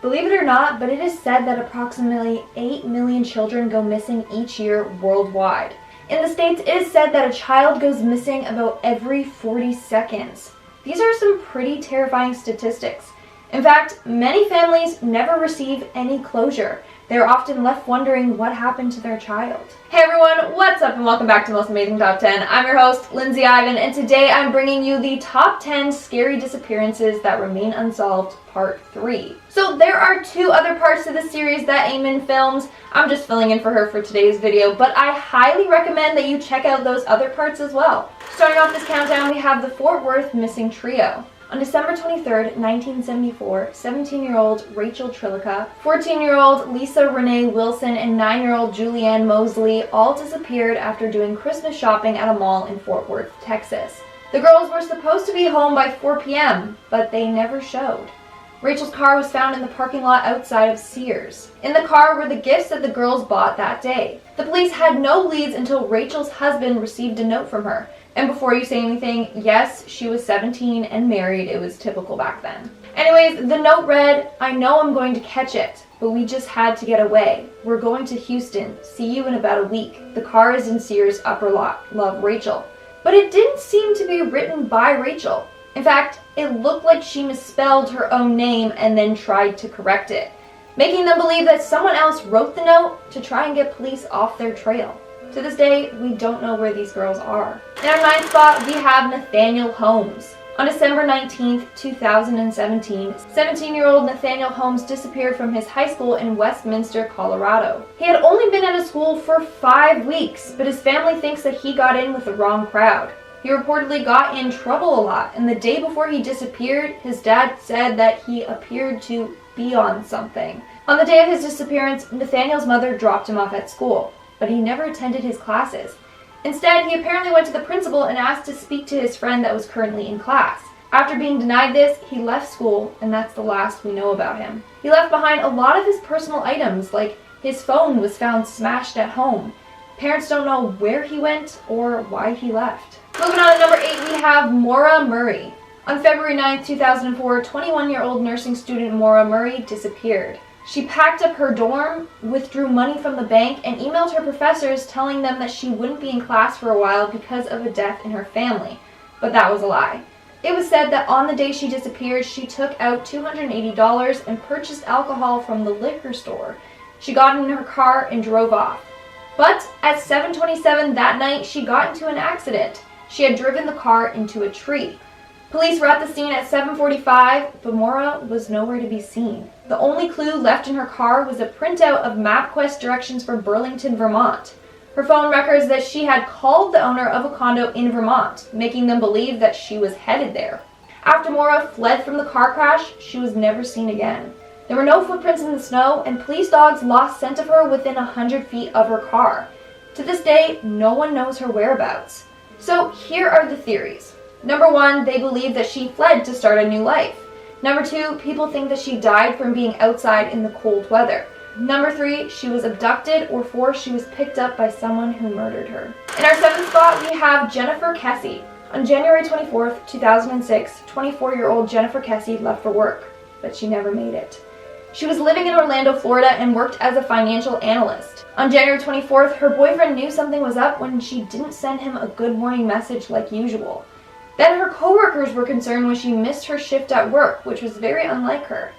Believe it or not, but it is said that approximately 8 million children go missing each year worldwide. In the States, it is said that a child goes missing about every 40 seconds. These are some pretty terrifying statistics. In fact, many families never receive any closure. They're often left wondering what happened to their child. Hey everyone, what's up and welcome back to Most Amazing Top 10. I'm your host, Lindsay Ivan, and today I'm bringing you the top 10 scary disappearances that remain unsolved, part 3. So there are 2 other parts to the series that Eamon films. I'm just filling in for her for today's video, but I highly recommend that you check out those other parts as well. Starting off this countdown, we have the Fort Worth missing trio. On December 23rd, 1974, 17-year-old Rachel Trillica, 14-year-old Lisa Renee Wilson, and 9-year-old Julianne Mosley all disappeared after doing Christmas shopping at a mall in Fort Worth, Texas. The girls were supposed to be home by 4 p.m., but they never showed. Rachel's car was found in the parking lot outside of Sears. In the car were the gifts that the girls bought that day. The police had no leads until Rachel's husband received a note from her. And before you say anything, yes, she was 17 and married. It was typical back then. Anyways, the note read, "I know I'm going to catch it, but we just had to get away. We're going to Houston. See you in about a week. The car is in Sears upper lot. Love, Rachel." But it didn't seem to be written by Rachel. In fact, it looked like she misspelled her own name and then tried to correct it, making them believe that someone else wrote the note to try and get police off their trail. To this day, we don't know where these girls are. In our 9th spot, we have Nathaniel Holmes. On December 19th, 2017, 17-year-old Nathaniel Holmes disappeared from his high school in Westminster, Colorado. He had only been at a school for 5 weeks, but his family thinks that he got in with the wrong crowd. He reportedly got in trouble a lot, and the day before he disappeared, his dad said that he appeared to be on something. On the day of his disappearance, Nathaniel's mother dropped him off at school, but he never attended his classes. Instead, he apparently went to the principal and asked to speak to his friend that was currently in class. After being denied this, he left school, and that's the last we know about him. He left behind a lot of his personal items, like his phone was found smashed at home. Parents don't know where he went or why he left. Moving on to number 8, we have Maura Murray. On February 9th, 2004, 21-year-old nursing student Maura Murray disappeared. She packed up her dorm, withdrew money from the bank, and emailed her professors telling them that she wouldn't be in class for a while because of a death in her family. But that was a lie. It was said that on the day she disappeared, she took out $280 and purchased alcohol from the liquor store. She got in her car and drove off. But at 7:27 that night, she got into an accident. She had driven the car into a tree. Police were at the scene at 7:45, but Maura was nowhere to be seen. The only clue left in her car was a printout of MapQuest directions for Burlington, Vermont. Her phone records that she had called the owner of a condo in Vermont, making them believe that she was headed there. After Maura fled from the car crash, she was never seen again. There were no footprints in the snow, and police dogs lost scent of her within 100 feet of her car. To this day, no one knows her whereabouts. So here are the theories. Number 1, they believe that she fled to start a new life. Number 2, people think that she died from being outside in the cold weather. Number 3, she was abducted, or 4, she was picked up by someone who murdered her. In our 7th spot, we have Jennifer Cassie. On January 24th, 2006, 24-year-old Jennifer Cassie left for work, but she never made it. She was living in Orlando, Florida, and worked as a financial analyst. On January 24th, her boyfriend knew something was up when she didn't send him a good morning message like usual. Then her coworkers were concerned when she missed her shift at work, which was very unlike her.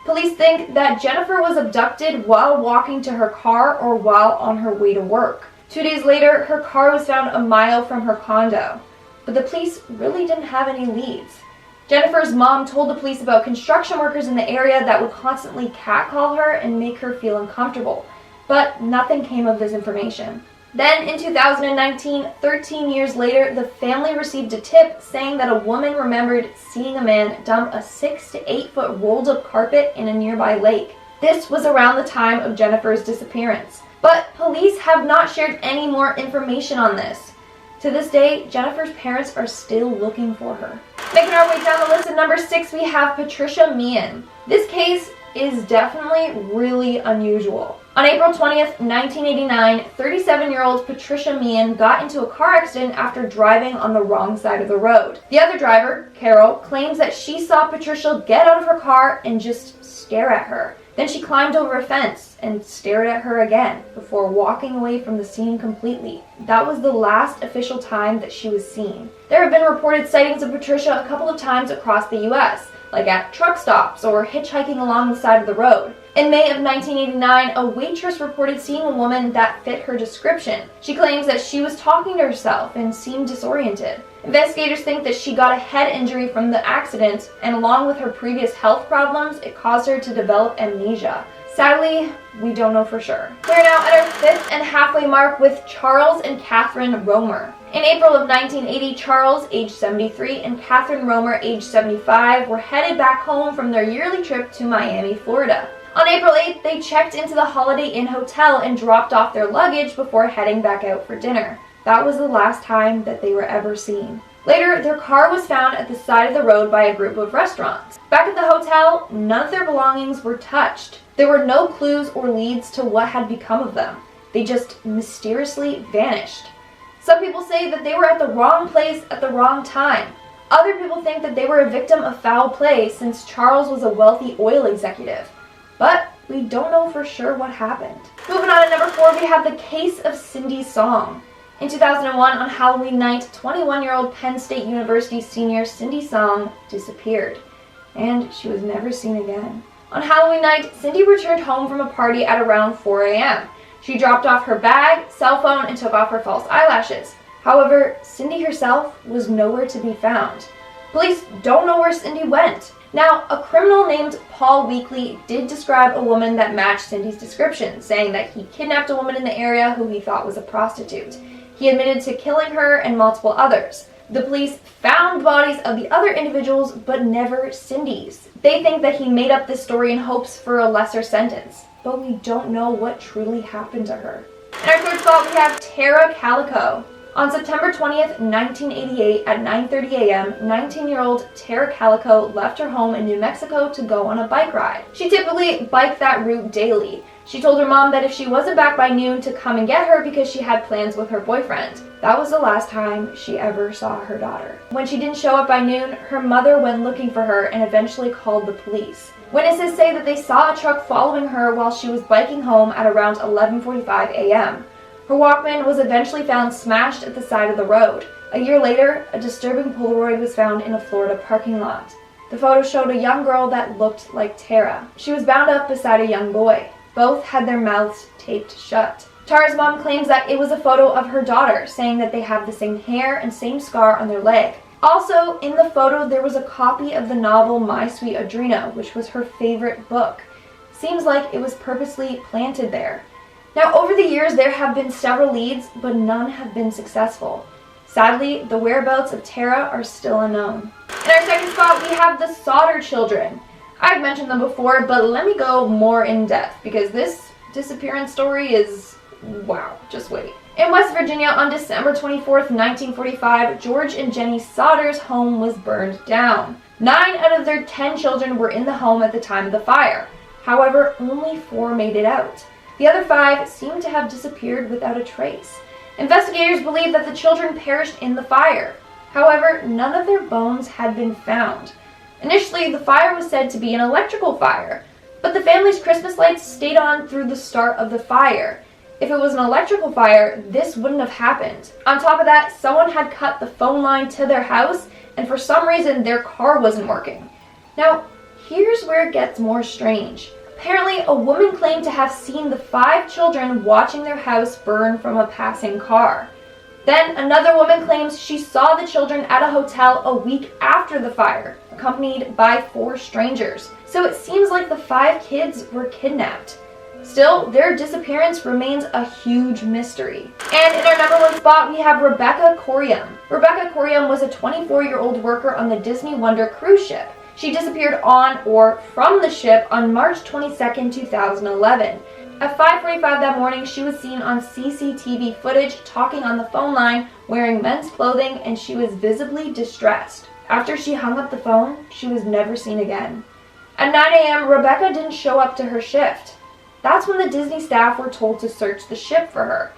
Police think that Jennifer was abducted while walking to her car or while on her way to work. 2 days later, her car was found a mile from her condo, but the police really didn't have any leads. Jennifer's mom told the police about construction workers in the area that would constantly catcall her and make her feel uncomfortable, but nothing came of this information. Then in 2019, 13 years later, the family received a tip saying that a woman remembered seeing a man dump a 6 to 8 foot rolled up carpet in a nearby lake. This was around the time of Jennifer's disappearance, but police have not shared any more information on this. To this day, Jennifer's parents are still looking for her. Making our way down the list at number 6, we have Patricia Mian. This case is definitely really unusual. On April 20th, 1989, 37-year-old Patricia Mian got into a car accident after driving on the wrong side of the road. The other driver, Carol, claims that she saw Patricia get out of her car and just stare at her. Then she climbed over a fence and stared at her again before walking away from the scene completely. That was the last official time that she was seen. There have been reported sightings of Patricia a couple of times across the U.S., like at truck stops or hitchhiking along the side of the road. In May of 1989, a waitress reported seeing a woman that fit her description. She claims that she was talking to herself and seemed disoriented. Investigators think that she got a head injury from the accident, and along with her previous health problems, it caused her to develop amnesia. Sadly, we don't know for sure. We're now at our 5th and halfway mark with Charles and Catherine Romer. In April of 1980, Charles, age 73, and Catherine Romer, age 75, were headed back home from their yearly trip to Miami, Florida. On April 8th, they checked into the Holiday Inn Hotel and dropped off their luggage before heading back out for dinner. That was the last time that they were ever seen. Later, their car was found at the side of the road by a group of restaurants. Back at the hotel, none of their belongings were touched. There were no clues or leads to what had become of them. They just mysteriously vanished. Some people say that they were at the wrong place at the wrong time. Other people think that they were a victim of foul play since Charles was a wealthy oil executive. But we don't know for sure what happened. Moving on to number 4, we have the case of Cindy Song. In 2001, on Halloween night, 21-year-old Penn State University senior Cindy Song disappeared, and she was never seen again. On Halloween night, Cindy returned home from a party at around 4 a.m. She dropped off her bag, cell phone, and took off her false eyelashes. However, Cindy herself was nowhere to be found. Police don't know where Cindy went. Now, a criminal named Paul Weekly did describe a woman that matched Cindy's description, saying that he kidnapped a woman in the area who he thought was a prostitute. He admitted to killing her and multiple others. The police found bodies of the other individuals, but never Cindy's. They think that he made up this story in hopes for a lesser sentence, but we don't know what truly happened to her. In our 3rd spot, we have Tara Calico. On September 20th, 1988, at 9:30 a.m., 19-year-old Tara Calico left her home in New Mexico to go on a bike ride. She typically biked that route daily. She told her mom that if she wasn't back by noon to come and get her because she had plans with her boyfriend. That was the last time she ever saw her daughter. When she didn't show up by noon, her mother went looking for her and eventually called the police. Witnesses say that they saw a truck following her while she was biking home at around 11:45 a.m. Her Walkman was eventually found smashed at the side of the road. A year later, a disturbing Polaroid was found in a Florida parking lot. The photo showed a young girl that looked like Tara. She was bound up beside a young boy. Both had their mouths taped shut. Tara's mom claims that it was a photo of her daughter, saying that they have the same hair and same scar on their leg. Also, in the photo, there was a copy of the novel My Sweet Audrina, which was her favorite book. Seems like it was purposely planted there. Now, over the years, there have been several leads, but none have been successful. Sadly, the whereabouts of Tara are still unknown. In our 2nd spot, we have the Sauter children. I've mentioned them before, but let me go more in depth, because this disappearance story is, wow, just wait. In West Virginia, on December 24th, 1945, George and Jenny Sauters' home was burned down. 9 out of their 10 children were in the home at the time of the fire. However, only 4 made it out. The other 5 seem to have disappeared without a trace. Investigators believe that the children perished in the fire. However, none of their bones had been found. Initially, the fire was said to be an electrical fire, but the family's Christmas lights stayed on through the start of the fire. If it was an electrical fire, this wouldn't have happened. On top of that, someone had cut the phone line to their house, and for some reason, their car wasn't working. Now, here's where it gets more strange. Apparently, a woman claimed to have seen the 5 children watching their house burn from a passing car. Then, another woman claims she saw the children at a hotel a week after the fire, accompanied by 4 strangers. So it seems like the 5 kids were kidnapped. Still, their disappearance remains a huge mystery. And in our number 1 spot, we have Rebecca Corium. Rebecca Corium was a 24-year-old worker on the Disney Wonder cruise ship. She disappeared on or from the ship on March 22, 2011. At 5:45 that morning, she was seen on CCTV footage talking on the phone line, wearing men's clothing, and she was visibly distressed. After she hung up the phone, she was never seen again. At 9 a.m., Rebecca didn't show up to her shift. That's when the Disney staff were told to search the ship for her.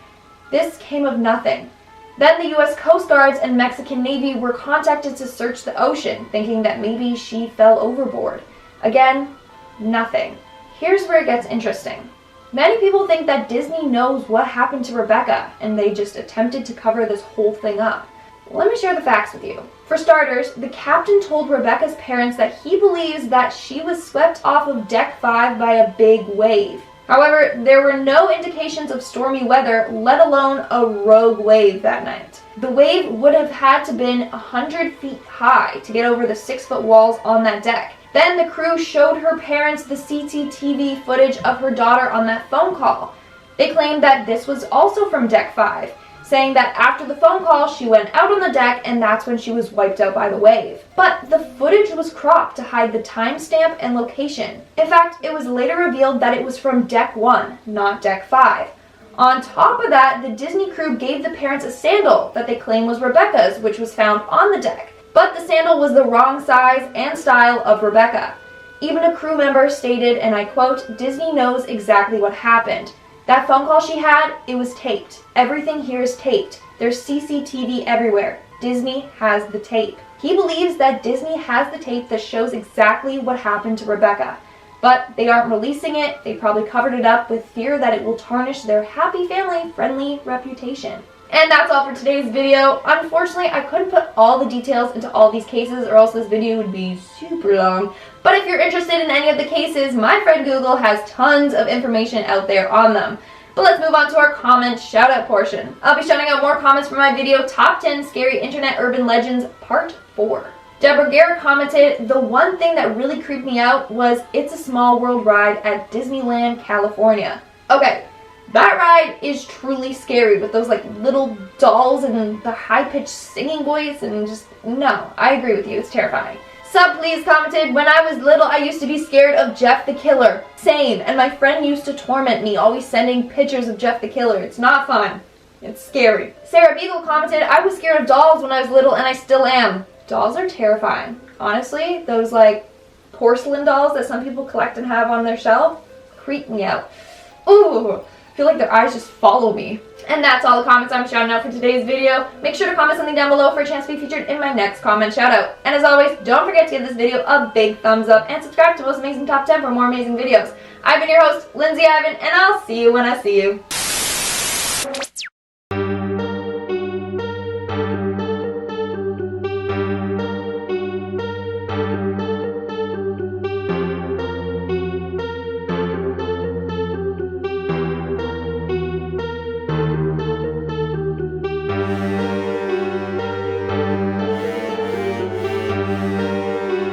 This came of nothing. Then the US Coast Guards and Mexican Navy were contacted to search the ocean, thinking that maybe she fell overboard. Again, nothing. Here's where it gets interesting. Many people think that Disney knows what happened to Rebecca, and they just attempted to cover this whole thing up. Let me share the facts with you. For starters, the captain told Rebecca's parents that he believes that she was swept off of Deck 5 by a big wave. However, there were no indications of stormy weather, let alone a rogue wave that night. The wave would have had to been 100 feet high to get over the 6-foot walls on that deck. Then the crew showed her parents the CCTV footage of her daughter on that phone call. They claimed that this was also from Deck 5, saying that after the phone call she went out on the deck and that's when she was wiped out by the wave. But the footage was cropped to hide the timestamp and location. In fact, it was later revealed that it was from Deck 1, not Deck 5. On top of that, the Disney crew gave the parents a sandal that they claim was Rebecca's, which was found on the deck. But the sandal was the wrong size and style of Rebecca. Even a crew member stated, and I quote, "Disney knows exactly what happened. That phone call she had, it was taped. Everything here is taped. There's CCTV everywhere. Disney has the tape." He believes that Disney has the tape that shows exactly what happened to Rebecca. But they aren't releasing it. They probably covered it up with fear that it will tarnish their happy family-friendly reputation. And that's all for today's video. Unfortunately, I couldn't put all the details into all these cases or else this video would be super long. But if you're interested in any of the cases, my friend Google has tons of information out there on them. But let's move on to our comment shout-out portion. I'll be shouting out more comments from my video, Top 10 Scary Internet Urban Legends Part 4. Deborah Garrett commented, "The one thing that really creeped me out was It's a Small World ride at Disneyland, California." Okay. That ride is truly scary with those like little dolls and the high-pitched singing voice and just, no, I agree with you, it's terrifying. Sub Please commented, "When I was little, I used to be scared of Jeff the Killer. Same, and my friend used to torment me, always sending pictures of Jeff the Killer. It's not fun. It's scary." Sarah Beagle commented, "I was scared of dolls when I was little and I still am." Dolls are terrifying. Honestly, those like porcelain dolls that some people collect and have on their shelf creep me out. Ooh. I feel like their eyes just follow me. And that's all the comments I'm shouting out for today's video. Make sure to comment something down below for a chance to be featured in my next comment shout out. And as always, don't forget to give this video a big thumbs up and subscribe to Most Amazing Top 10 for more amazing videos. I've been your host, Lindsay Ivan, and I'll see you when I see you.